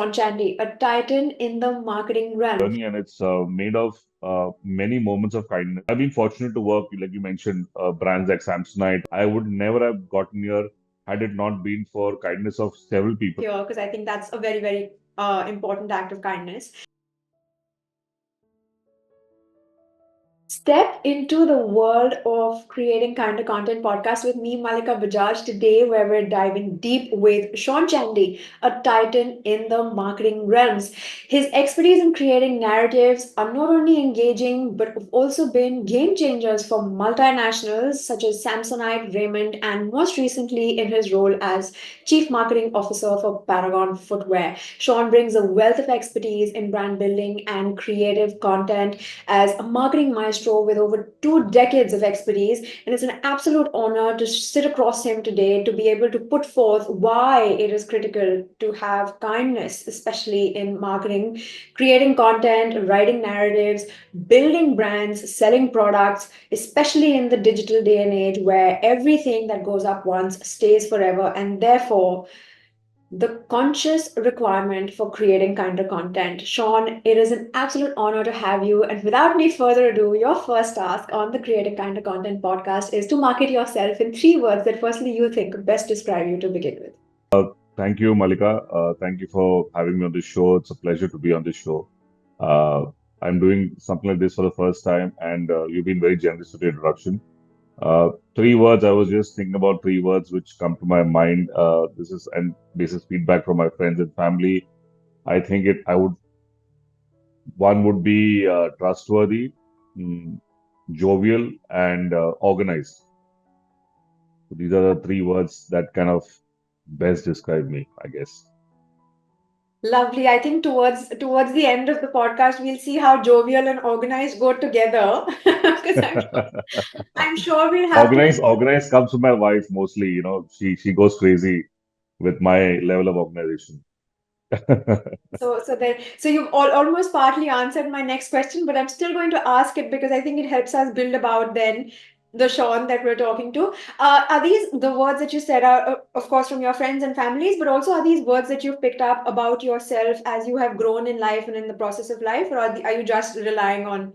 Shawn Chandy, a titan in the marketing realm. Journey, and it's made of many moments of kindness. I've been fortunate to work, like you mentioned, brands like Samsonite. I would never have gotten here had it not been for kindness of several people. Here, because I think that's a very, very important act of kindness. Step into the world of creating kinder content podcast with me, Mallika Bajaj, today, where we're diving deep with Shawn Chandy, a titan in the marketing realms. His expertise in creating narratives are not only engaging but have also been game changers for multinationals such as Samsonite, Raymond, and most recently in his role as Chief Marketing Officer for Paragon Footwear. Shawn brings a wealth of expertise in brand building and creative content as a marketing maestro with over 2 decades of expertise. And it's an absolute honor to sit across him today to be able to put forth why it is critical to have kindness, especially in marketing, creating content, writing narratives, building brands, selling products, especially in the digital day and age where everything that goes up once stays forever. And therefore, the conscious requirement for creating kinder content. Shawn, it is an absolute honor to have you. And without any further ado, your first task on the Creating Kinder Content podcast is to market yourself in 3 words that firstly you think best describe you to begin with. Thank you, Malika. Thank you for having me on this show. It's a pleasure to be on this show. Uh, I'm doing something like this for the first time, and you've been very generous with the introduction. 3 words, I was just thinking about 3 words which come to my mind. This is feedback from my friends and family. One would be trustworthy, mm, jovial, and organized. So these are the 3 words that kind of best describe me, I guess. Lovely. I think towards the end of the podcast, we'll see how jovial and organized go together. Because I'm sure we'll have to. Organized comes from my wife mostly. She goes crazy with my level of organization. So you've almost partly answered my next question, but I'm still going to ask it because I think it helps us build about then the Shawn that we're talking to. Are these the words that you said are, of course, from your friends and families, but also are these words that you've picked up about yourself as you have grown in life and in the process of life, or are you just relying on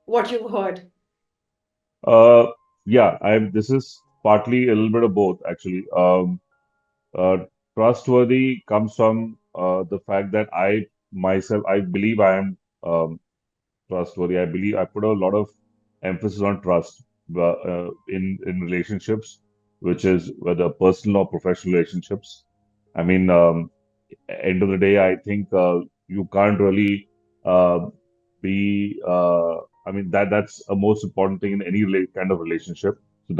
what you've heard? Uh, yeah, this is partly a little bit of both, actually. Uh, Trustworthy comes from the fact that I believe I am trustworthy. I believe I put a lot of emphasis on trust in relationships, which is whether personal or professional relationships. I mean, end of the day, I think you can't really uh, be. I mean, that's a most important thing in any kind of relationship. So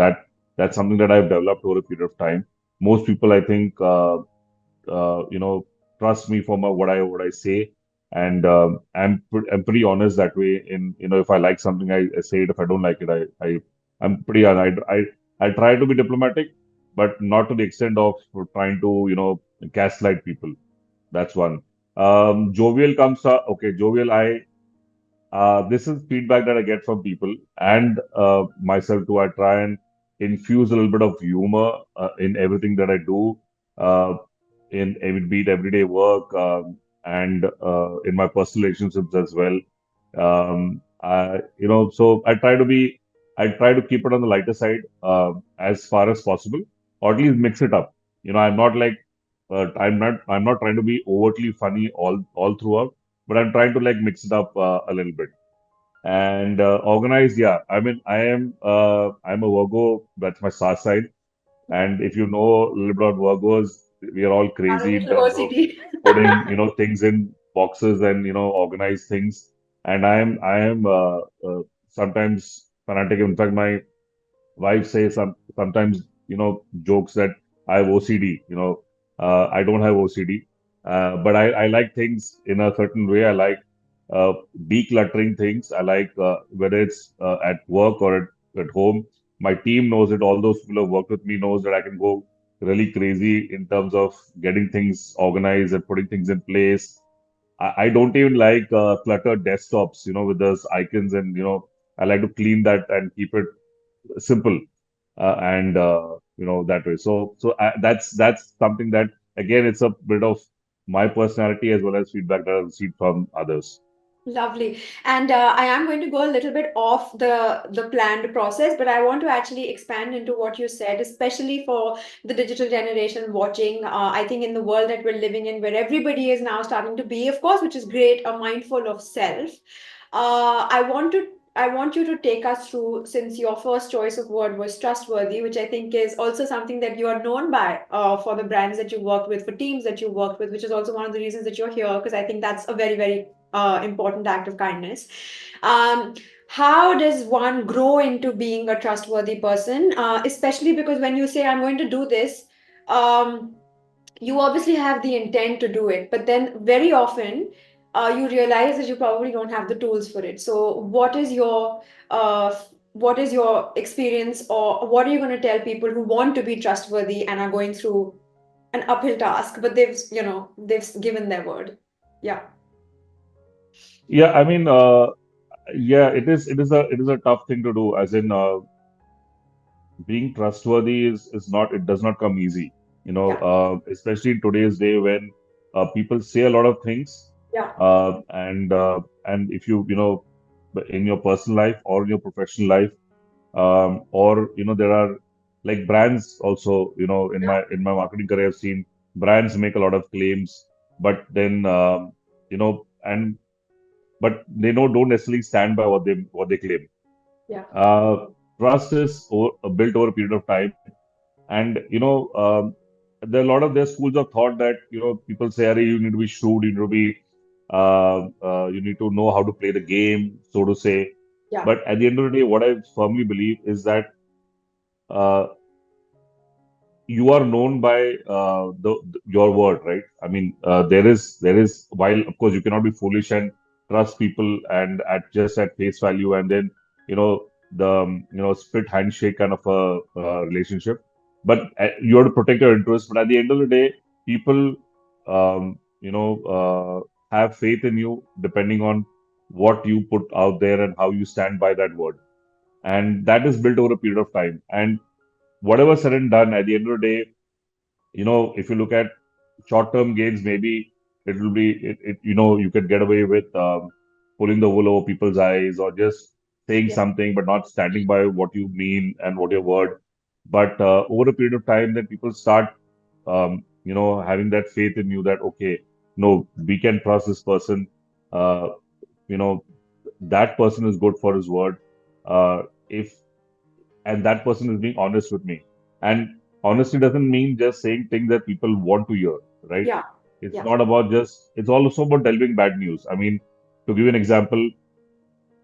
that's something that I've developed over a period of time. Most people, I think, uh, you know, trust me for what I say, and I'm pretty honest that way. If I like something, I say it. If I don't like it, I'm pretty I try to be diplomatic, but not to the extent of trying to gaslight people. That's one. Jovial comes up. Okay, jovial. This is feedback that I get from people and myself too. I try and infuse a little bit of humor in everything that I do, uh, be it everyday work and in my personal relationships as well. So I try to keep it on the lighter side as far as possible, or at least mix it up. I'm not trying to be overtly funny all throughout, but I'm trying to like mix it up a little bit. And organized, yeah. I mean, I'm a Virgo. That's my star side. And if you know a little bit about Virgos, we are all I'm a crazy in little terms of OCD. putting things in boxes and organize things. And I am sometimes fanatic. In fact, my wife says sometimes jokes that I have OCD. I don't have OCD, but I like things in a certain way. I like uh, decluttering things. I like whether it's at work or at home. My team knows it. All those people who have worked with me knows that I can go really crazy in terms of getting things organized and putting things in place. I don't even like cluttered desktops, with those icons, and I like to clean that and keep it simple and that way. So that's something that again it's a bit of my personality as well as feedback that I've received from others. Lovely. And I am going to go a little bit off the planned process, but I want to actually expand into what you said, especially for the digital generation watching. I think in the world that we're living in, where everybody is now starting to be, of course, which is great, mindful of self. I want you to take us through, since your first choice of word was trustworthy, which I think is also something that you are known by for the brands that you worked with, for teams that you worked with, which is also one of the reasons that you're here, because I think that's a very, very important act of kindness. Um, how does one grow into being a trustworthy person? Especially because when you say, I'm going to do this, um, you obviously have the intent to do it, but then very often you realize that you probably don't have the tools for it. So, what is your experience, or what are you going to tell people who want to be trustworthy and are going through an uphill task, but they've given their word? Yeah, Yeah, I mean, yeah, it is a tough thing to do. As in, being trustworthy is not it does not come easy. yeah, Especially in today's day when people say a lot of things, yeah, and if in your personal life or in your professional life, or there are like brands also, in my marketing career, I've seen brands make a lot of claims, but then and but they don't necessarily stand by what they claim. yeah, uh, Trust is built over a period of time, and there are a lot of their schools of thought that people say, "Arey, you need to be shrewd, you need to know how to play the game," so to say. yeah, But at the end of the day, what I firmly believe is that uh, you are known by your word, right? I mean, there is while of course you cannot be foolish and trust people and at just at face value, and then the split handshake kind of a relationship. But you have to protect your interests. But at the end of the day, people have faith in you depending on what you put out there and how you stand by that word, and that is built over a period of time. And whatever said and done, at the end of the day, if you look at short-term gains, maybe it will be, you could get away with pulling the wool over people's eyes or just saying yeah, something but not standing by what you mean and what your word. But over a period of time, then people start, having that faith in you that, okay, no, we can trust this person. Uh, you know, that person is good for his word. If and that person is being honest with me. And honesty doesn't mean just saying things that people want to hear, right? yeah, It's yeah, not about just, it's also about delivering bad news. I mean, to give you an example,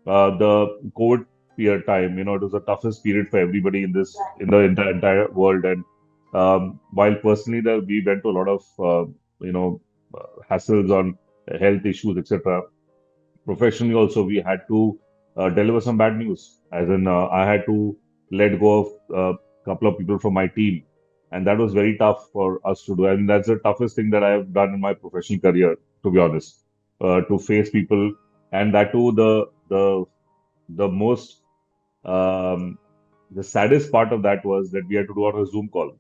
the COVID period time, it was the toughest period for everybody in the entire world. And while personally, we went to a lot of, you know, hassles on health issues, etc. Professionally also, we had to deliver some bad news. As in, I had to let go of a couple of people from my team, and that was very tough for us to do. And that's the toughest thing that I have done in my professional career, to be honest, to face people, and that too, the most the saddest part of that was that we had to do on a Zoom call.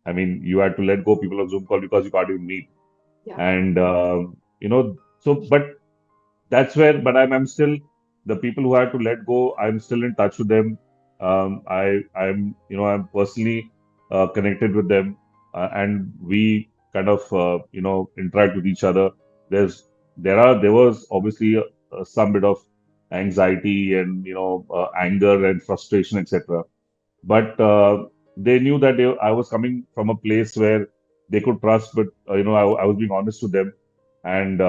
I mean, you had to let go people on Zoom call because you can't even meet, yeah. and but but I'm still the people who had to let go. I'm still in touch with them. I'm personally connected with them, and we kind of interact with each other. There was obviously some bit of anxiety and anger and frustration, etc. But they knew that I was coming from a place where they could trust, but I was being honest to them, and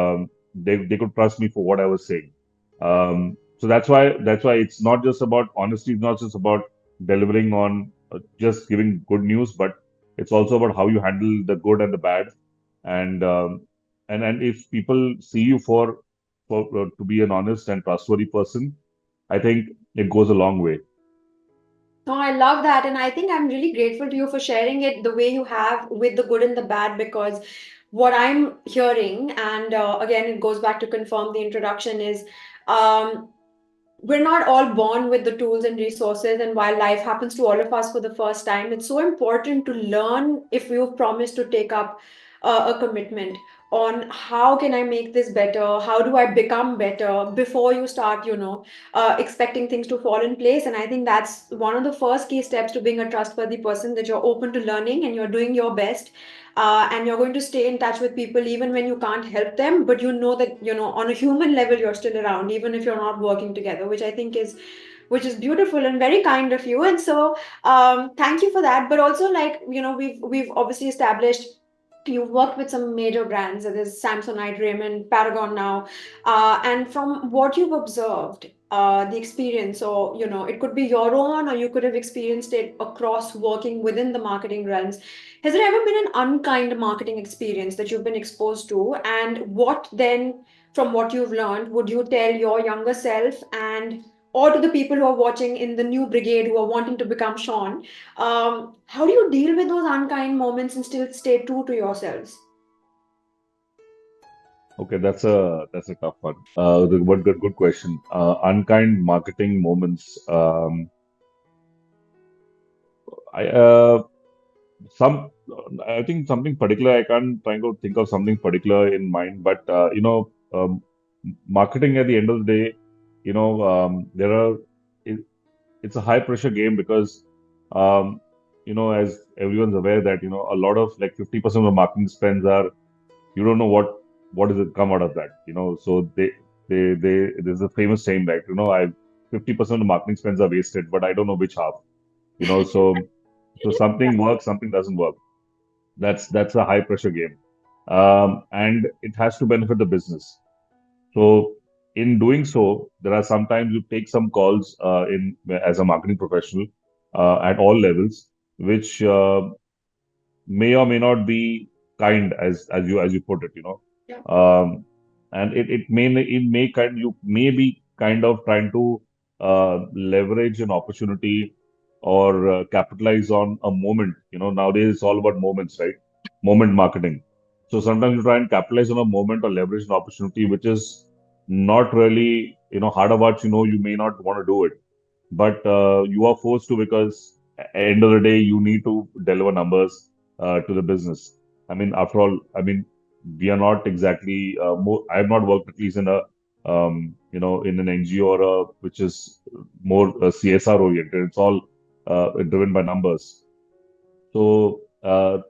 they could trust me for what I was saying. So that's why it's not just about honesty. It's not just about delivering on just giving good news, but it's also about how you handle the good and the bad. And and if people see you for to be an honest and trustworthy person, I think it goes a long way. No, I love that. And I think I'm really grateful to you for sharing it the way you have, with the good and the bad, because what I'm hearing, and again, it goes back to confirm the introduction, is um, we're not all born with the tools and resources. And while life happens to all of us for the first time, it's so important to learn if we've promised to take up a commitment. on how can I make this better, how do I become better before you start, expecting things to fall in place. And I think that's one of the first key steps to being a trustworthy person, that you're open to learning and you're doing your best. And you're going to stay in touch with people even when you can't help them, but you know that, on a human level, you're still around, even if you're not working together, which is beautiful and very kind of you. And so, thank you for that. But also, like, we've obviously established you've worked with some major brands. There's Samsonite, Raymond, Paragon now, and from what you've observed, the experience, or it could be your own, or you could have experienced it across working within the marketing realms. Has there ever been an unkind marketing experience that you've been exposed to? And what then, from what you've learned, would you tell your younger self, and or to the people who are watching in the new brigade who are wanting to become Sean? How do you deal with those unkind moments and still stay true to yourselves? Okay, that's a tough one. What good question. Unkind marketing moments. I some I think something particular. I can't try to think of something particular in mind, but marketing at the end of the day, there are. It, it's a high pressure game because um, as everyone's aware that a lot of like 50% of the marketing spends are, you don't know what is it come out of that, so they there's a famous saying, right, I 50% of the marketing spends are wasted, but I don't know which half, so something works, something doesn't work. That's a high pressure game, and it has to benefit the business. So in doing so, there are sometimes you take some calls in as a marketing professional at all levels, which may or may not be kind, as you put it, Yeah. um, and it may kind you may be kind of trying to leverage an opportunity or capitalize on a moment. Nowadays it's all about moments, right? Moment marketing. So sometimes you try and capitalize on a moment or leverage an opportunity which is not really, hard about, you may not want to do it, but you are forced to because at the end of the day you need to deliver numbers to the business. I mean, after all, I mean, we are not exactly. I have not worked at least in a in an NGO or which is more CSR oriented. It's all driven by numbers. So the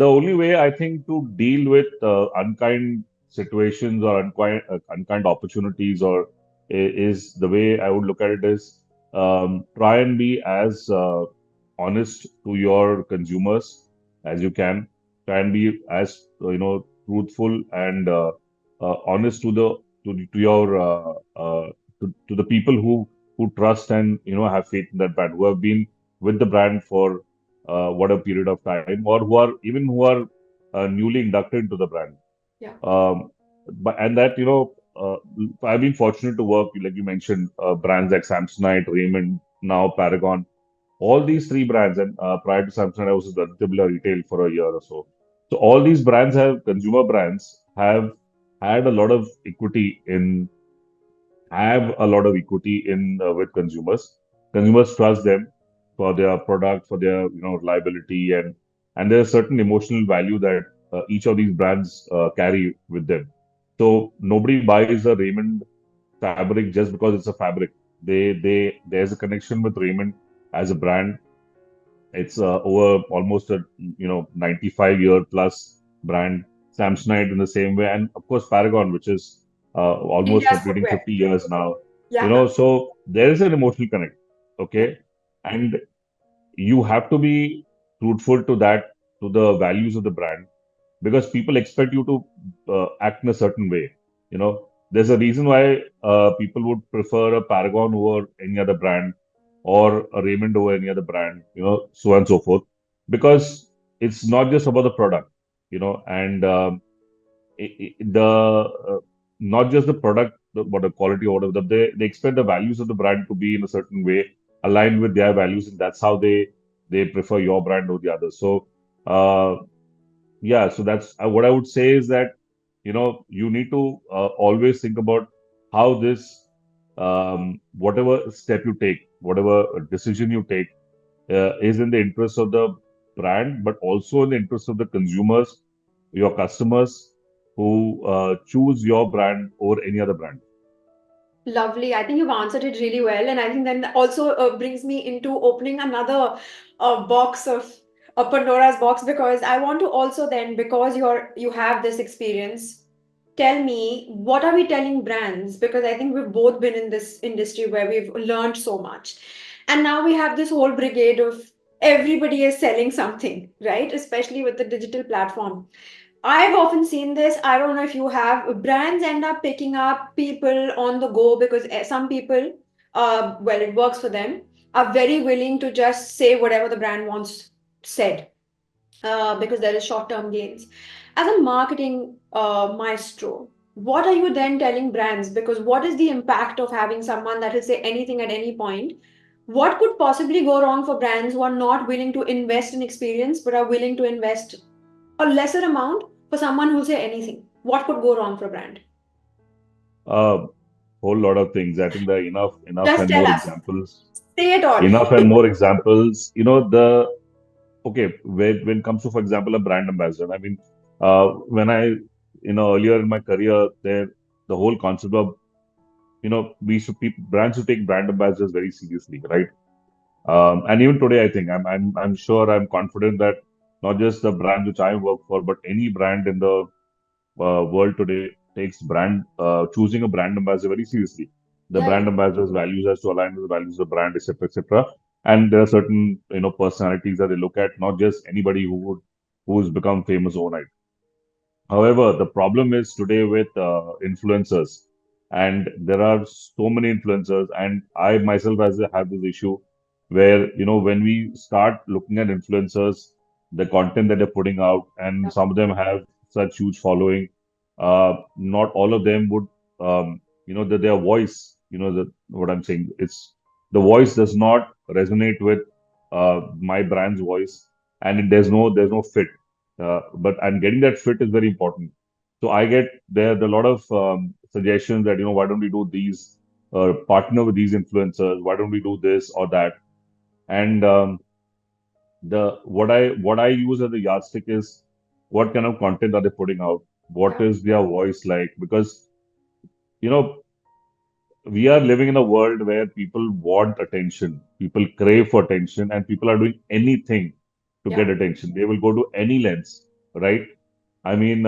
only way I think to deal with unkind situations or unkind opportunities is the way I would look at it is try and be as honest to your consumers as you can. Try and be as truthful and honest to your to the people who trust and have faith in that brand, who have been with the brand for whatever period of time, or who are newly inducted into the brand. Yeah. But and that I've been fortunate to work, like you mentioned, brands like Samsonite, Raymond, now Paragon, all these three brands, and prior to Samsonite, I was with Aditya Birla Retail for a year or so. So all these brands have consumer brands have had a lot of equity in have a lot of equity in with consumers. Consumers trust them for their product, for their reliability, and there's a certain emotional value that each of these brands carry with them. So nobody buys a Raymond fabric just because it's a fabric. There's a connection with Raymond as a brand. It's over almost a 95-year plus brand. Samsonite in the same way, and of course Paragon, which is almost India's completing footwear. 50 years now. Yeah. So there is an emotional connect, Yeah. okay, and you have to be truthful to that, to the values of the brand, because people expect you to act in a certain way. There's a reason why people would prefer a Paragon over any other brand or a Raymond over any other brand, so on and so forth, because it's not just about the product, and the not just the product, but the quality or whatever. They expect the values of the brand to be in a certain way, aligned with their values, and that's how they prefer your brand over the others. So. Yeah, so that's what I would say is that you need to always think about how this whatever step you take, whatever decision you take, is in the interest of the brand, but also in the interest of the consumers your customers who choose your brand over any other brand? Lovely. I think you've answered it really well. And I think then also brings me into opening another box of a Pandora's box, because I want to also then, because you have this experience, tell me what are we telling brands? Because I think we've both been in this industry where we've learned so much. And now we have this whole brigade of everybody is selling something, right? Especially with the digital platform. I've often seen this. I don't know if you have. Brands end up picking up people on the go because some people, well, it works for them, are very willing to just say whatever the brand wants said, because there is short-term gains. As a marketing maestro, what are you then telling brands? Because what is the impact of having someone that will say anything at any point? What could possibly go wrong for brands who are not willing to invest in experience but are willing to invest a lesser amount for someone who'll say anything? What could go wrong for a brand? A whole lot of things. I think there are enough Just and tell more us. examples. Say it all. Enough and more examples. The okay, when it comes to, for example, a brand ambassador, I mean, when I, earlier in my career, the whole concept of, we should people brands should take brand ambassadors very seriously, right? And even today, I think I'm sure, I'm confident that not just the brand which I work for, but any brand in the world today takes brand choosing a brand ambassador very seriously. The Yeah, yeah. brand ambassador's values has to align with the values of the brand, etc., etc. And there are certain personalities that they look at, not just anybody who's become famous overnight. However, the problem is today with influencers, and there are so many influencers, and I myself have this issue where, when we start looking at influencers, the content that they're putting out, and Yeah, some of them have such huge following, not all of them would, that their voice, what I'm saying, the voice does not resonate with my brand's voice, and there's no fit, but and getting that fit is very important. So I get there are a lot of suggestions that, why don't we do these, partner with these influencers? Why don't we do this or that? And the what I use as a yardstick is what kind of content are they putting out? What yeah, is their voice like? Because you know we are living in a world where people want attention, people crave for attention, and people are doing anything to yeah, get attention. They will go to any lengths, right? I mean,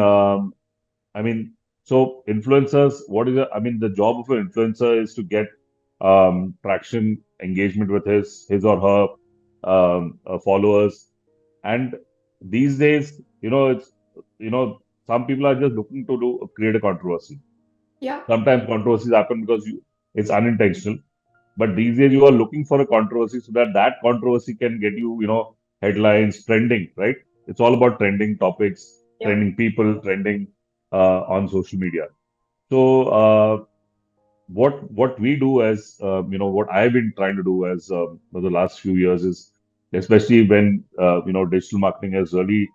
so influencers, I mean, the job of an influencer is to get traction, engagement with his or her followers. And these days, you know, some people are just looking to create a controversy. yeah, Sometimes controversies happen because it's unintentional. But these days, you are looking for a controversy so that that controversy can get you, headlines, trending, right? It's all about trending topics, yeah. trending people, trending on social media. So, what we do as, what I've been trying to do as for the last few years is, especially when digital marketing has really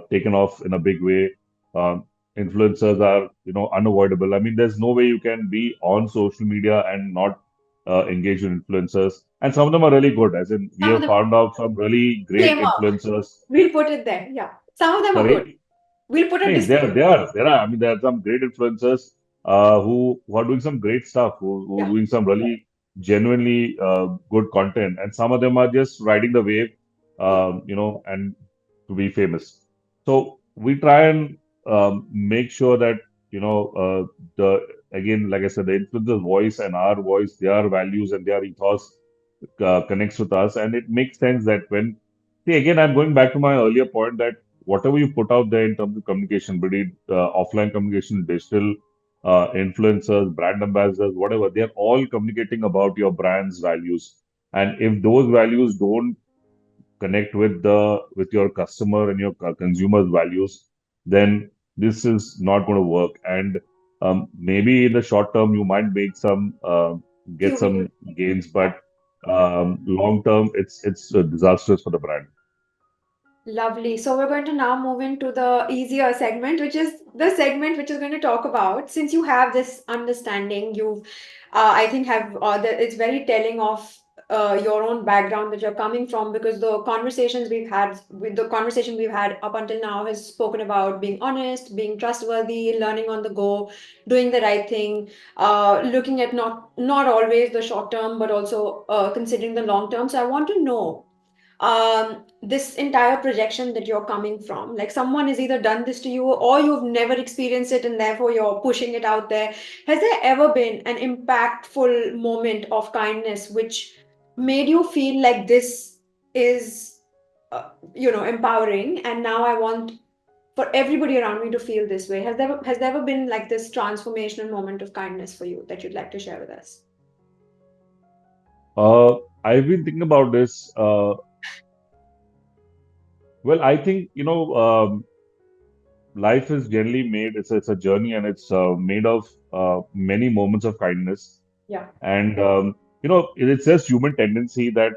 taken off in a big way. Um, Influencers are unavoidable. I mean, there's no way you can be on social media and not engage with influencers. And some of them are really good. As in, we Some of have them found out some really great came up. influencers. We'll put it there. Yeah. Some of them are good. Sorry. We'll put a Hey, disclaimer. there are. I mean, there are some great influencers who are doing some great stuff, who are Yeah. doing some really genuinely good content, and some of them are just riding the wave, Yeah. and to be famous. So we try and make sure that the again, like I said, the influencer's voice and our voice, their values and their ethos connects with us, and it makes sense that when see again, I'm going back to my earlier point that whatever you put out there in terms of communication, be it offline communication, digital influencers, brand ambassadors, whatever, they are all communicating about your brand's values. And if those values don't connect with your customer and your consumer's values, then this is not going to work. And maybe in the short term, you might make some get Few views. some gains, Yeah. but long term, it's disastrous for the brand. Lovely. So we're going to now move into the easier segment, which is the segment which is going to talk about, since you have this understanding, I think have it's very telling of your own background that you're coming from, because the conversation we've had up until now has spoken about being honest, being trustworthy, learning on the go, doing the right thing, looking at not always the short term, but also considering the long term. So I want to know this entire projection that you're coming from, like someone has either done this to you or you've never experienced it and therefore you're pushing it out there. Has there ever been an impactful moment of kindness which made you feel like this is empowering, and now I want for everybody around me to feel this way? Has there ever been like this transformational moment of kindness for you that you'd like to share with us? I've been thinking about this. Well, I think, life is generally made, it's a journey and it's made of many moments of kindness. Yeah. And, it's just human tendency that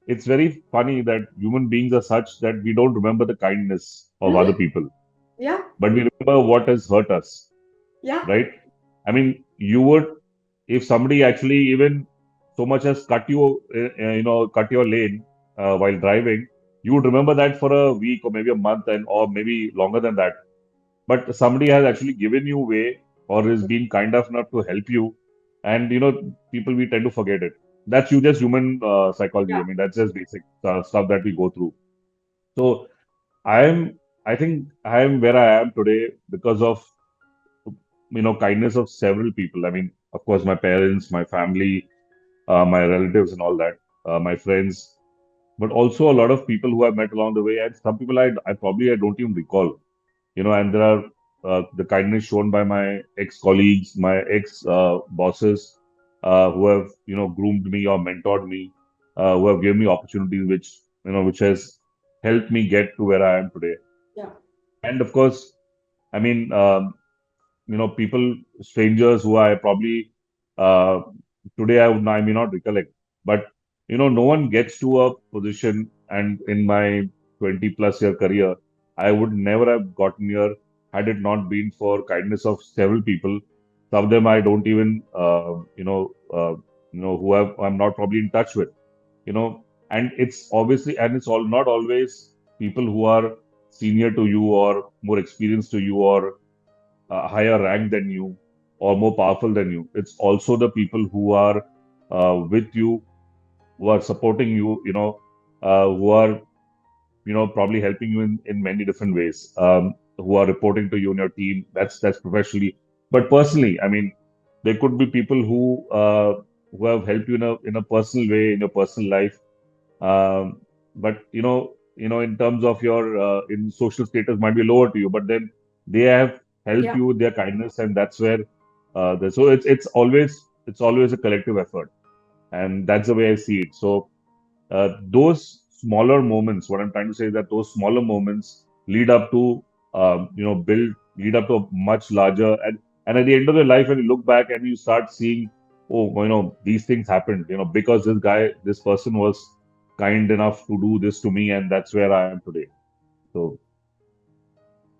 it's very funny that human beings are such that we don't remember the kindness of other Mhm. people, Yeah. but we remember what has hurt us, Yeah. right? I mean, you would, if somebody actually even so much as cut your lane while driving, you would remember that for a week or maybe a month and or maybe longer than that. But somebody has actually given you way or is being kind enough to help you, and people, we tend to forget it. That's you just human psychology. Yeah. I mean, that's just basic stuff that we go through. So I'm, I think I am where I am today because of kindness of several people. I mean, of course, my parents, my family, my relatives, and all that, my friends, but also a lot of people who I've met along the way, and some people I don't even recall. And there are the kindness shown by my ex-colleagues, my ex-bosses, who have, groomed me or mentored me, who have given me opportunities which has helped me get to where I am today. Yeah. And of course, I mean, people, strangers who I probably uh, today I may not recollect, but no one gets to a position, and in my 20 plus year career, I would never have gotten here had it not been for kindness of several people. Some of them I don't even, who I'm not probably in touch with, and it's all not always people who are senior to you or more experienced to you or higher rank than you or more powerful than you. It's also the people who are with you, who are supporting you, who are, probably helping you in many different ways, who are reporting to you and your team. That's professionally. But personally, I mean, there could be people who have helped you in a personal way in your personal life. But in terms of your in social status might be lower to you, but then they have helped Yeah. you with their kindness, and that's where so it's always a collective effort, and that's the way I see it. So those smaller moments, what I'm trying to say is that those smaller moments lead up to a much larger, and at the end of your life, when you look back and you start seeing, oh, these things happened, because this person was kind enough to do this to me, and that's where I am today. So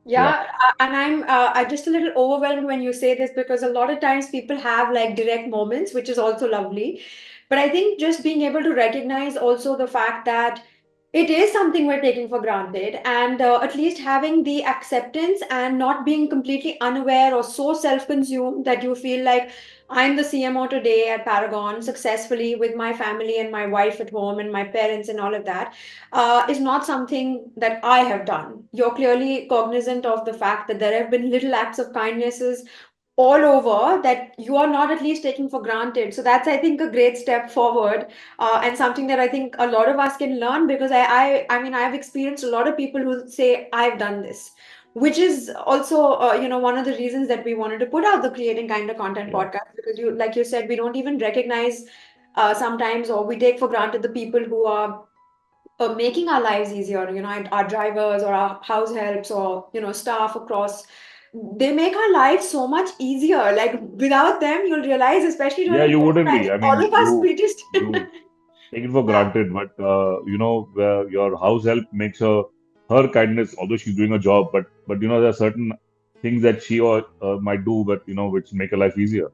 yeah, Yeah, and I'm just a little overwhelmed when you say this, because a lot of times people have like direct moments, which is also lovely. But I think just being able to recognize also the fact that it is something we're taking for granted, and at least having the acceptance and not being completely unaware or so self-consumed that you feel like I'm the CMO today at Paragon successfully with my family and my wife at home and my parents and all of that is not something that I have done. You're clearly cognizant of the fact that there have been little acts of kindnesses all over that you are not at least taking for granted. So that's, I think, a great step forward, and something that I think a lot of us can learn, because I mean, I've experienced a lot of people who say I've done this, which is also one of the reasons that we wanted to put out the Creating Kind of Content yeah, podcast, because like you said, we don't even recognize sometimes, or we take for granted the people who are making our lives easier, our drivers or our house helps or, staff across. They make our lives so much easier. Like without them, you'll realize, especially yeah, during you COVID, wouldn't I be. think I all mean, of us, we just, you take it for yeah, granted, but where your house help makes her kindness, although she's doing a job, but there are certain things that she or might do, but which make her life easier.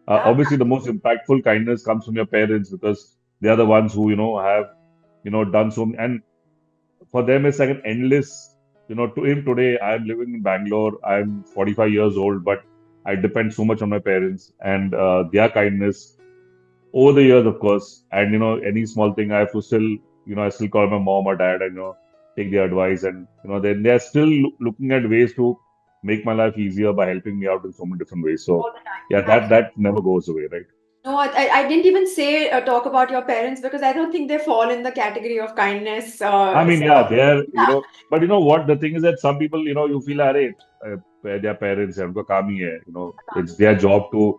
yeah, Obviously, the most impactful kindness comes from your parents because they are the ones who, have, done so, and for them it's like an endless, to him today, I'm living in Bangalore, I'm 45 years old, but I depend so much on my parents and their kindness over the years, of course. And, any small thing I have to still, I still call my mom or dad and, take their advice. And, then they're still looking at ways to make my life easier by helping me out in so many different ways. So, All the time. yeah, that never goes away, right? No, I didn't even say talk about your parents because I don't think they fall in the category of kindness. I mean, yeah, they're, Yeah, but you know what? The thing is that some people, you feel, array, their parents, hai, unka kaam hi hai, it's their job to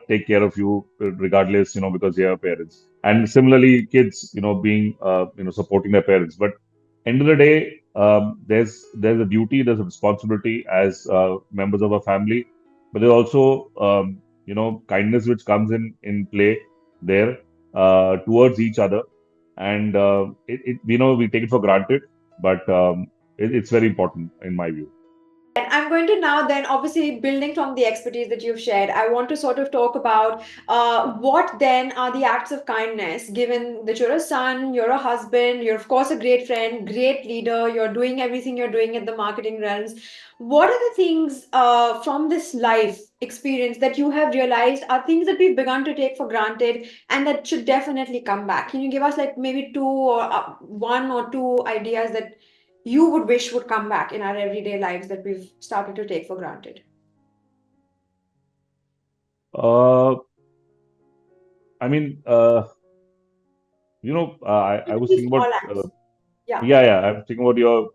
take care of you regardless, because they are parents. And similarly, kids, being, supporting their parents. But end of the day, there's a duty, there's a responsibility as members of a family, but there's also, kindness which comes in play there towards each other, and we take it for granted, but it's very important in my view. and I'm going to now then, obviously, building from the expertise that you've shared, I want to sort of talk about what then are the acts of kindness, given that you're a son, you're a husband, you're of course a great friend, great leader, you're doing everything you're doing at the marketing realms. What are the things from this life experience that you have realized are things that we've begun to take for granted and that should definitely come back? Can you give us like maybe two or one or two ideas that you would wish would come back in our everyday lives that we've started to take for granted? uh, I mean, I It could was be thinking about small acts. Yeah. yeah, yeah, I'm thinking about your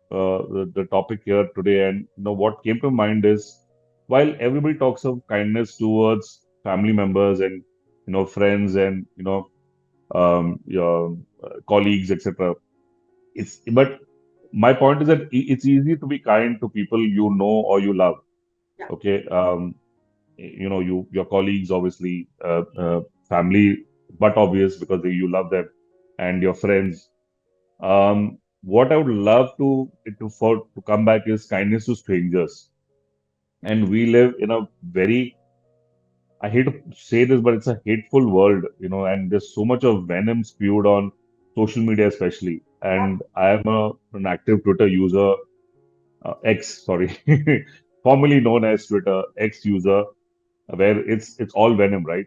the topic here today, and what came to mind is, while everybody talks of kindness towards family members and friends and your colleagues, etc. It's but my point is that it's easy to be kind to people you know or you love. Yeah. Okay, your colleagues, obviously, family, but obvious because you love them, and your friends. What I would love to come back is kindness to strangers. And we live in a very, I hate to say this, but it's a hateful world, and there's so much of venom spewed on social media, especially. And I am an active Twitter user, X, sorry, formerly known as Twitter, X user, where it's all venom, right?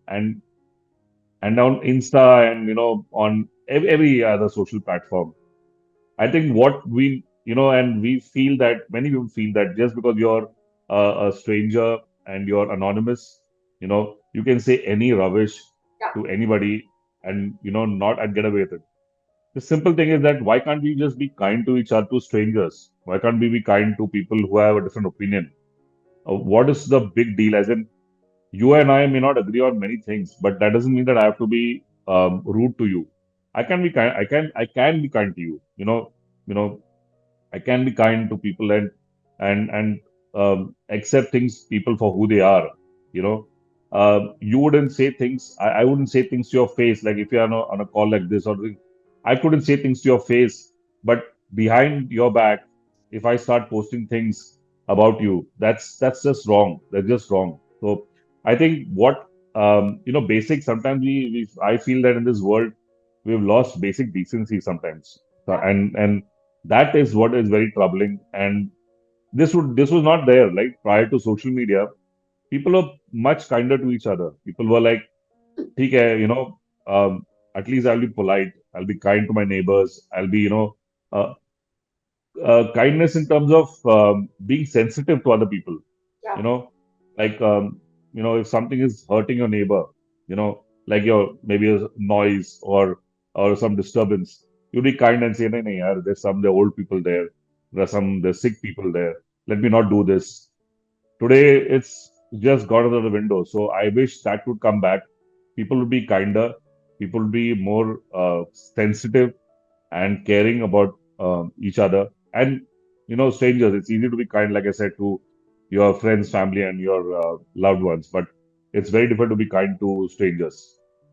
And on Insta and on every other social platform. I think what we, and we feel that many people feel that just because you're a stranger and you're anonymous, you can say any rubbish Yeah. to anybody and, not and get away with it. The simple thing is that why can't we just be kind to each other, to strangers? Why can't we be kind to people who have a different opinion? What is the big deal? As in, you and I may not agree on many things, but that doesn't mean that I have to be rude to you. I can be kind. I can be kind to you. You know, I can be kind to people and accept things people for who they are. You know, you wouldn't say things. I wouldn't say things to your face. Like if you're on a call like this or thing, I couldn't say things to your face. But behind your back, if I start posting things about you, that's just wrong. That's just wrong. So I think what basic. Sometimes we I feel that in this world we've lost basic decency sometimes. So, Yeah. and that is what is very troubling. And this was not there, like prior to social media. People were much kinder to each other. People were like, "ठीक है, at least I'll be polite. I'll be kind to my neighbors. I'll be, uh, kindness in terms of being sensitive to other people. Yeah. You know, like if something is hurting your neighbor, like your maybe a noise or some disturbance, you be kind and say, "No, no, yaar, there are old people there. There's sick people there. Let me not do this." Today, it's just gone out of the window. So I wish that would come back. People would be kinder. People would be more sensitive and caring about each other. And strangers, it's easy to be kind, like I said, to your friends, family, and your loved ones, but it's very difficult to be kind to strangers.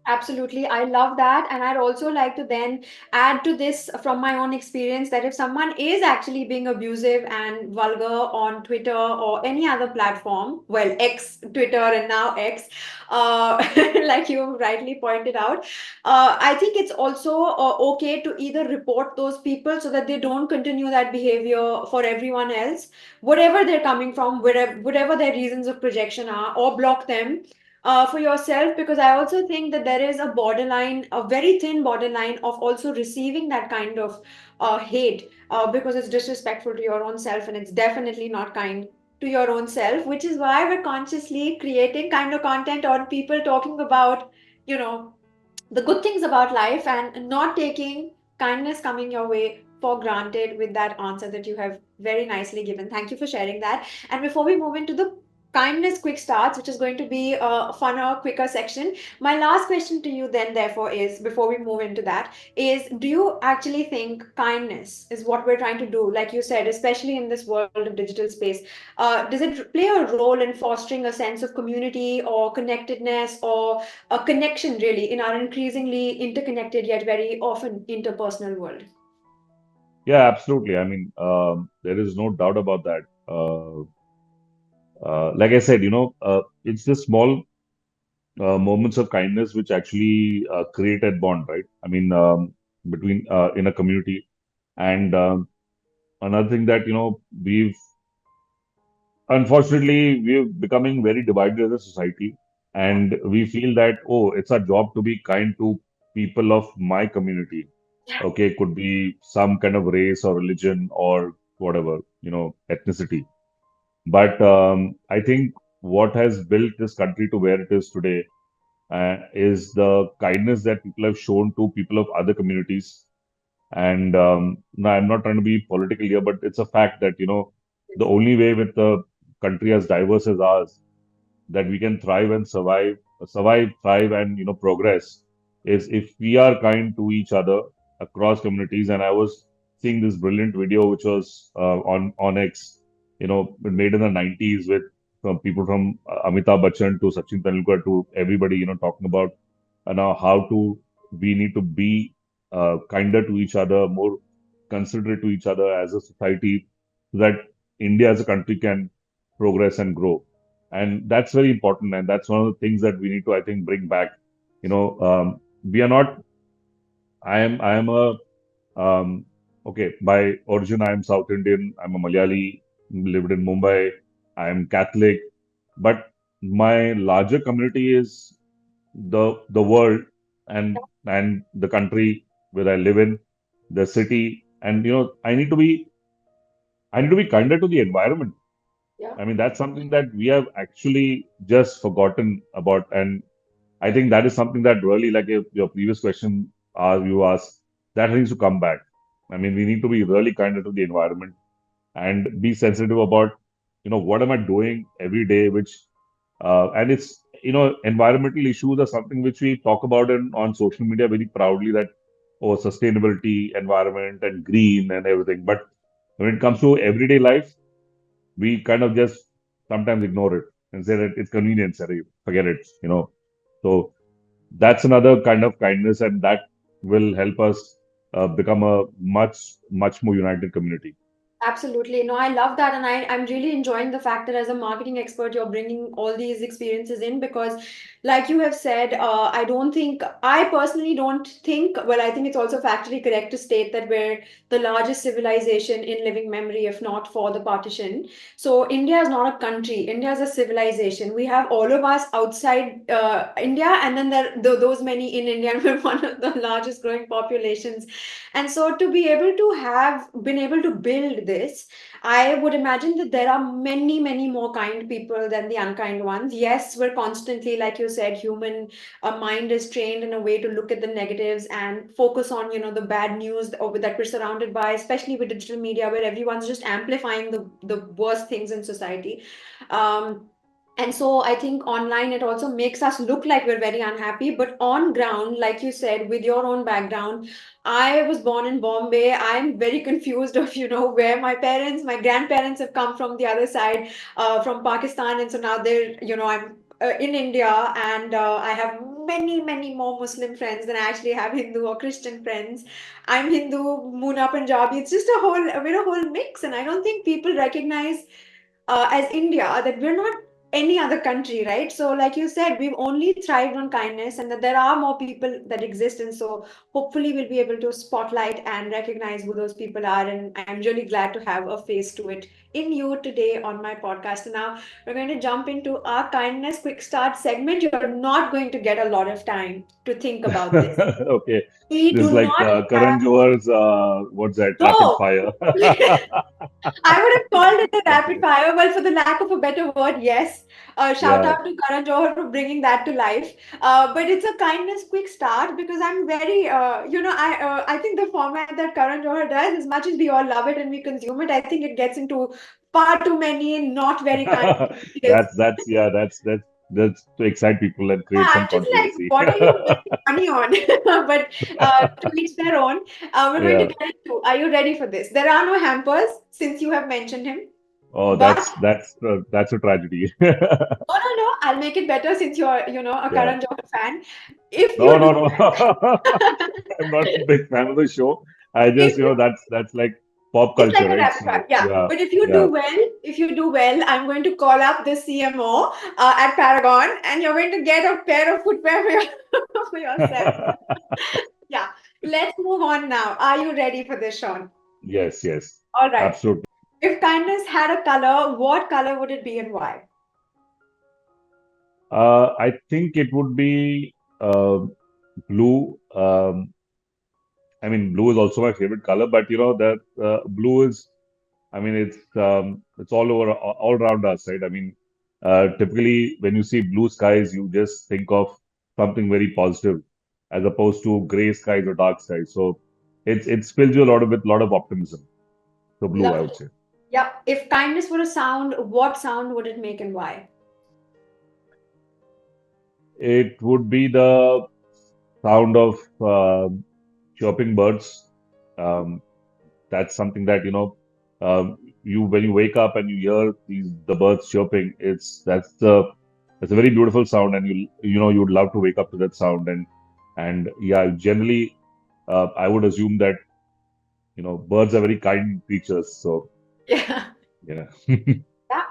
Absolutely. I love that. And I'd also like to then add to this from my own experience that if someone is actually being abusive and vulgar on Twitter or any other platform, well, X, Twitter, and now X, like you rightly pointed out, I think it's also okay to either report those people so that they don't continue that behavior for everyone else, whatever they're coming from, whatever their reasons of projection are, or block them for yourself, because I also think that there is a borderline, a very thin borderline of also receiving that kind of hate because it's disrespectful to your own self and it's definitely not kind to your own self, which is why we're consciously creating kind of content on people talking about, you know, the good things about life and not taking kindness coming your way for granted with that answer that you have very nicely given. Thank you for sharing that. And before we move into the kindness quick starts, which is going to be a funner, quicker section, my last question to you then, therefore, is before we move into that, is do you actually think kindness is what we're trying to do? Like you said, especially in this world of digital space, does it play a role in fostering a sense of community or connectedness or a connection really in our increasingly interconnected yet very often interpersonal world? Yeah, absolutely. I mean, there is no doubt about that. Like I said, it's the small moments of kindness which actually create a bond, right? I mean, between in a community. And another thing that, we've unfortunately we're becoming very divided as a society, Yeah, and we feel that, oh, it's our job to be kind to people of my community. yeah, Okay, could be some kind of race or religion or whatever, ethnicity. But I think what has built this country to where it is today is the kindness that people have shown to people of other communities. And no, I'm not trying to be political here, but it's a fact that, the only way with a country as diverse as ours that we can thrive and survive, thrive, and progress is if we are kind to each other across communities. And I was seeing this brilliant video which was on X, made in the 90s with from people from Amitabh Bachchan to Sachin Tendulkar to everybody, talking about now how to we need to be kinder to each other, more considerate to each other as a society, so that India as a country can progress and grow. And that's very important. And that's one of the things that we need to, I think, bring back. We are not, I am okay, by origin, I am South Indian. I'm a Malayali, lived in Mumbai. I am Catholic. But my larger community is the world and the country where I live in, the city. And, I need to be kinder to the environment. yeah. I mean, that's something that we have actually just forgotten about. And I think that is something that really, like your previous question you asked, that needs to come back. I mean, we need to be really kinder to the environment and be sensitive about, what am I doing every day, and it's, environmental issues are something which we talk about on social media very proudly that, oh, sustainability, environment, and green and everything. But when it comes to everyday life, we kind of just sometimes ignore it and say that it's convenience, sorry, forget it, So that's another kind of kindness, and that will help us become a much more united community. Absolutely. No, I love that. And I'm really enjoying the fact that as a marketing expert, you're bringing all these experiences in because, like you have said, I personally don't think, well, I think it's also factually correct to state that we're the largest civilization in living memory, if not for the partition. So, India is not a country, India is a civilization. We have all of us outside India, and then those many in India, and we're one of the largest growing populations. And so to be able to have been able to build this, I would imagine that there are many, many more kind people than the unkind ones. Yes, we're constantly, like you said, human mind is trained in a way to look at the negatives and focus on, the bad news that we're surrounded by, especially with digital media, where everyone's just amplifying the worst things in society. Um, and so I think online it also makes us look like we're very unhappy, but on ground, like you said, with your own background, I was born in Bombay. I'm very confused of, where my grandparents have come from the other side, from Pakistan. And so now I'm in India and I have many, many more Muslim friends than I actually have Hindu or Christian friends. I'm Hindu, Muna Punjabi. It's just a whole, we're a whole mix, and I don't think people recognize as India that we're not any other country, right? So, like you said, we've only thrived on kindness, and that there are more people that exist, and so hopefully we'll be able to spotlight and recognize who those people are. And I'm really glad to have a face to it in you today on my podcast. And now we're going to jump into our kindness quick start segment. You're not going to get a lot of time to think about this. Okay. We This is do like not have Karan Johar's, what's that, rapid no. fire. I would have called it a rapid Okay. fire. Well, for the lack of a better word, yes. Shout Yeah. out to Karan Johar for bringing that to life. But it's a kindness quick start because I'm very, I think the format that Karan Johar does, as much as we all love it and we consume it, I think it gets into far too many not very kind messages. Yeah, that's to excite people and Yeah, create some I'm just like, controversy. what are you making money on? But to each their own. We're going to Yeah. get into. Are you ready for this? There are no hampers since you have mentioned him. Oh, But that's a tragedy. no, no, no. I'll make it better since you're, a Yeah. Karan Johar fan. If No, you no, do no. I'm not a big fan of the show. I just, if you that's like pop it's culture, like a right? rapid fire. So, Yeah. yeah, But yeah. if you do well, I'm going to call up the CMO at Paragon and you're going to get a pair of footwear for, for yourself. Yeah. Let's move on now. Are you ready for this, Sean? Yes, yes. All right. Absolutely. If kindness had a color, what color would it be and why? I think it would be blue. I mean, blue is also my favorite color, but that blue is, I mean, it's all over, all around us, right? I mean, typically when you see blue skies, you just think of something very positive, as opposed to gray skies or dark skies. So it fills you a lot of with a lot of optimism. So blue, I Lovely. would say. Yep. If kindness were a sound, what sound would it make and why? It would be the sound of chirping birds. Um, that's something that you when you wake up and you hear the birds chirping, that's a very beautiful sound, and you would love to wake up to that sound. And yeah, generally, I would assume that birds are very kind creatures. So Yeah. yeah. Yeah,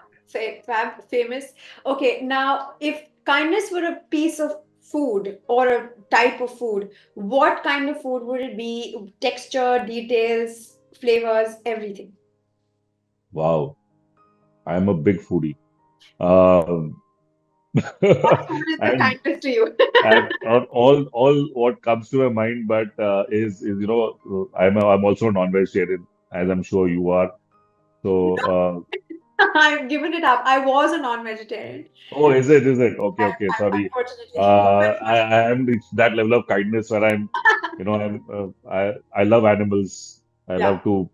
famous. Okay, now if kindness were a piece of food or a type of food, what kind of food would it be? Texture, details, flavors, everything. Wow, I'm a big foodie. Um, What food is the and kindest to you? and all what comes to my mind, but is I'm also a non-vegetarian, as I'm sure you are. So, I've given it up. I was a non-vegetarian. oh, is it? Okay, I, okay. Sorry. unfortunately, I haven't reached that level of kindness where I love animals. I yeah. love to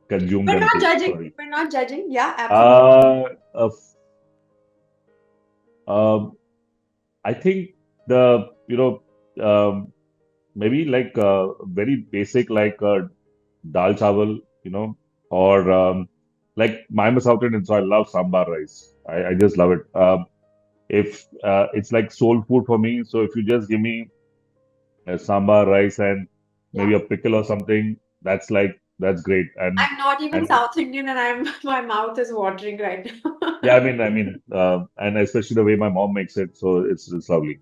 consume We're them not too. judging. Sorry. We're not judging. Yeah, absolutely. Uh, uh, um, I think the, um, maybe like very basic, like dal chawal, or like I'm a South Indian, so I love sambar rice. I just love it. If it's like soul food for me, so if you just give me sambar rice and maybe Yeah. a pickle or something, that's great. And I'm not even and South Indian and I'm my mouth is watering right now. yeah, and especially the way my mom makes it, so it's lovely.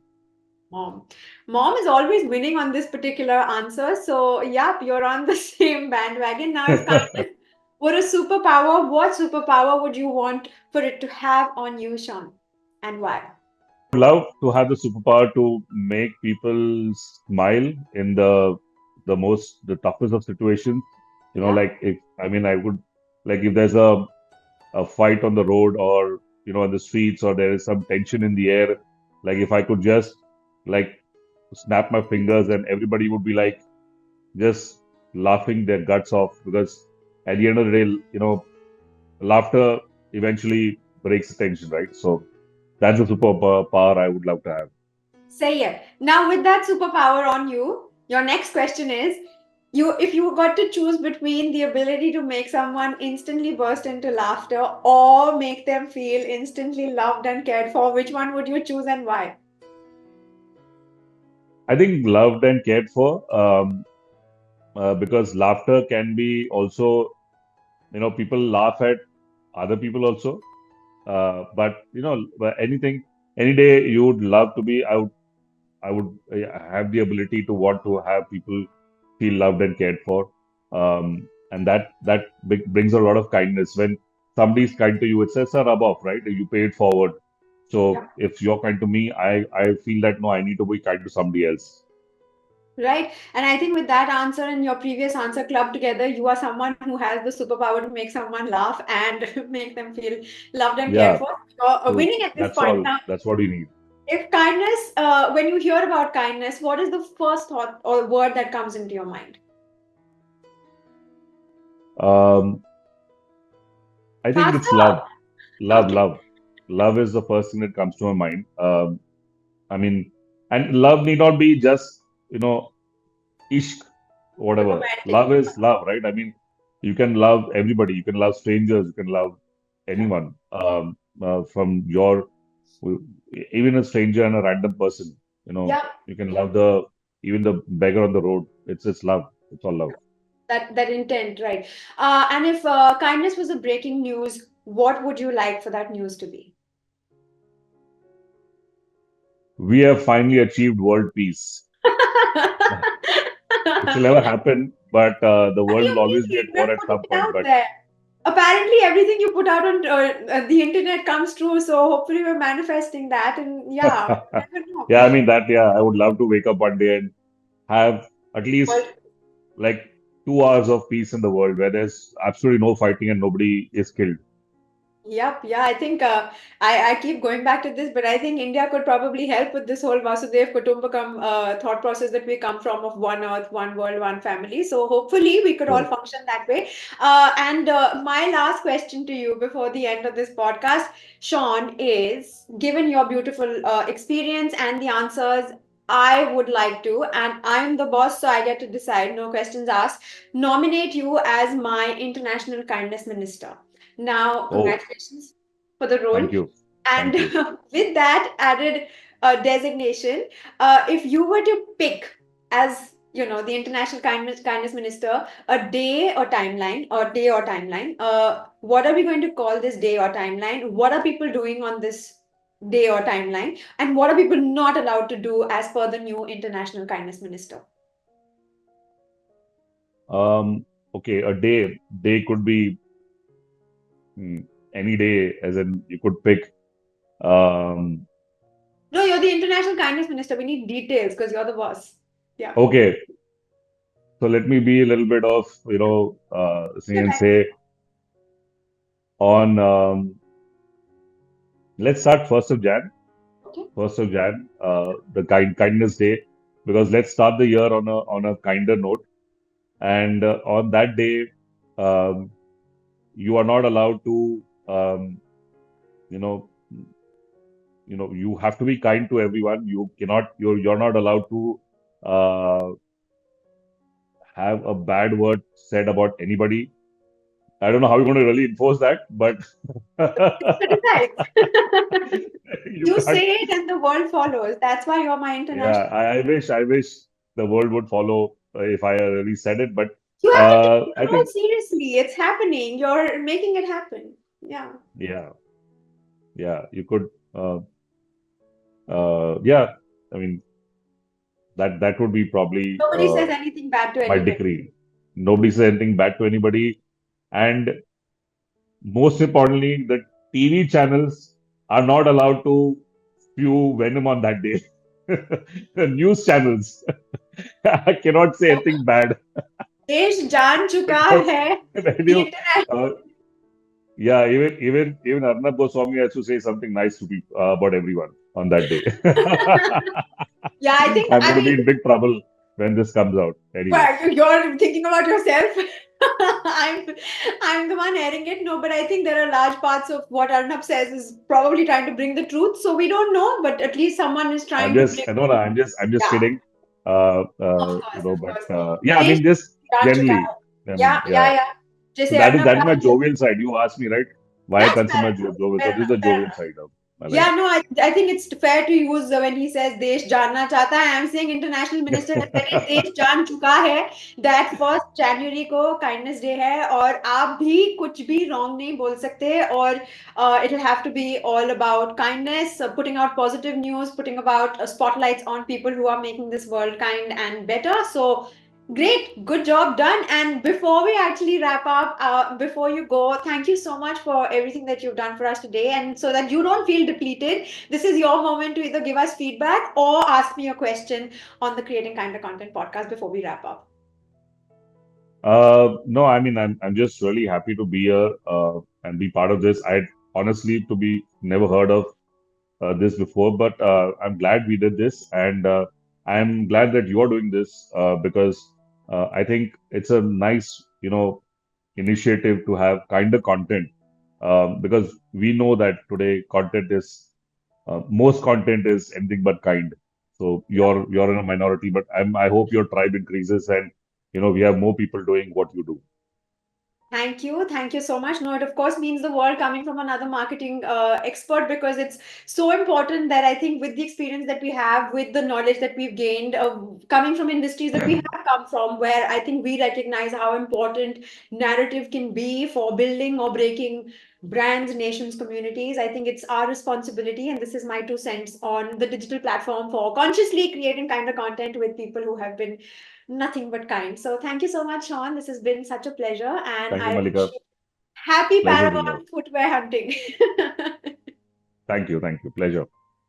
Mom. Mom is always winning on this particular answer. So, yep, you're on the same bandwagon. Now, if kindness were a superpower, what superpower would you want for it to have on you, Sean? And why? Love to have the superpower to make people smile in the toughest of situations. Yeah. Like if I mean I would like if there's a fight on the road, or on the streets, or there is some tension in the air, like if I could just like snap my fingers and everybody would be like just laughing their guts off, because at the end of the day, laughter eventually breaks the tension, right? So that's the superpower I would love to have. Say it. Now, with that superpower on you, your next question is if you got to choose between the ability to make someone instantly burst into laughter or make them feel instantly loved and cared for, which one would you choose and why? I think loved and cared for, because laughter can be also, people laugh at other people also. But anything, any day you would love to be, I would have the ability to want to have people feel loved and cared for. And that brings a lot of kindness. When somebody is kind to you, it's a rub off, right? You pay it forward. So if you're kind to me, I feel that no, I need to be kind to somebody else. Right. And I think with that answer and your previous answer clubbed together, you are someone who has the superpower to make someone laugh and make them feel loved and cared Yeah. for. You're So winning at this that's point. all. Now, That's what we need. if kindness, when you hear about kindness, what is the first thought or word that comes into your mind? Um, I think it's Faster. love. Love, Okay. love. Love is the first thing that comes to my mind. I mean, and love need not be just, ishq, whatever. Romantic. Love is love, right? I mean, you can love everybody. You can love strangers. You can love Yeah. anyone. From your, even a stranger and a random person. Yeah. You can love even the beggar on the road. It's love. It's all love. That intent, right? And if kindness was a breaking news, what would you like for that news to be? We have finally achieved world peace, which will never happen, but the What do world you will always be mean? at We're war at putting some it point. out But there. Apparently, everything you put out on the internet comes true. So hopefully, we're manifesting that. And yeah, you never know. yeah, I mean yeah, I would love to wake up one day and have at least Well, like 2 hours of peace in the world where there's absolutely no fighting and nobody is killed. yep, yeah. I think I keep going back to this, but I think India could probably help with this whole Vasudev Kutumbakam thought process that we come from of one earth, one world, one family. So hopefully we could all True. function that way. And my last question to you before the end of this podcast, Sean, is given your beautiful experience and the answers, I would like to, and I'm the boss, so I get to decide, no questions asked, nominate you as my international kindness minister. Now, Oh, congratulations for the role. thank you. And Thank you. with that added designation, if you were to pick as the international kindness minister, a day or timeline, what are we going to call this day or timeline? What are people doing on this day or timeline? And what are people not allowed to do as per the new international kindness minister? Okay, a day could be any day, as in you could pick. Um, No, you're the international kindness minister. We need details because you're the boss. Yeah. okay, so let me be a little bit of, Your and time. say on, let's start 1st of Jan. Okay. 1st of Jan, the kindness day, because let's start the year on a kinder note. And on that day, um, you are not allowed to, you know, you have to be kind to everyone. You're not allowed to uh, have a bad word said about anybody. I don't know how you're going to really enforce that, but Criticize. you You can't. say it and the world follows. That's why you're my Yeah, international. I wish the world would follow if I really said it, but You have to take I it more think, seriously. It's happening. You're making it happen. Yeah. yeah, yeah, you could, yeah, I mean, that would be probably Nobody says anything bad to my anybody. decree. Nobody says anything bad to anybody, and most importantly, the TV channels are not allowed to spew venom on that day. The news channels I cannot say anything bad देश जान चुका because है when the you, internet. uh, yeah, even Arnab Goswami has to say something nice to people about everyone on that day. Yeah, I think, I'm I going to be mean, in big trouble when this comes out. Anyway, well, you're thinking about yourself. I'm I'm the one airing it. No, but I think there are large parts of what Arnab says is probably trying to bring the truth. So we don't know, but at least someone is trying to bring. no, no, I'm just Yeah, kidding. of But course. yeah, I देश mean, just जान चुका generally, है. I Yeah, mean, yeah, yeah. yeah. So जैसे Arnab that is my Rawat. jovial side. You asked me, right? Why I That's consider fair my enough. jovial. Fair So this is enough. the Fair jovial enough. side of. Like, Yeah, no, I think it's fair to use when he says देश जानना चाहता है. I'm saying international minister has said it, देश जान चुका है that 1st January को kindness day है और आप भी कुछ भी wrong नहीं बोल सकते और it'll have to be all about kindness, putting out positive news, putting about spotlights on people who are making this world kind and better. So great, good job done. And before we actually wrap up, before you go, thank you so much for everything that you've done for us today. And so that you don't feel depleted, this is your moment to either give us feedback or ask me a question on the Creating Kinder Content podcast before we wrap up. no, I mean, I'm just really happy to be here and be part of this. I honestly, to be never heard of this before, but I'm glad we did this, and I'm glad that you're doing this because I think it's a nice, initiative to have kinder content because we know that today content is most content is anything but kind. So you're in a minority, but I hope your tribe increases and we have more people doing what you do. Thank you. Thank you so much. No, it of course means the world coming from another marketing expert because it's so important that I think with the experience that we have, with the knowledge that we've gained, coming from industries that we have come from, where I think we recognize how important narrative can be for building or breaking brands, nations, communities. I think it's our responsibility, and this is my 2 cents on the digital platform for consciously creating kind of content with people who have been nothing but kind. So thank you so much, Sean. This has been such a pleasure, and Thank you, I wish Malika. you happy Pleasure being here. Paragon footwear hunting. Thank you. Thank you. Pleasure.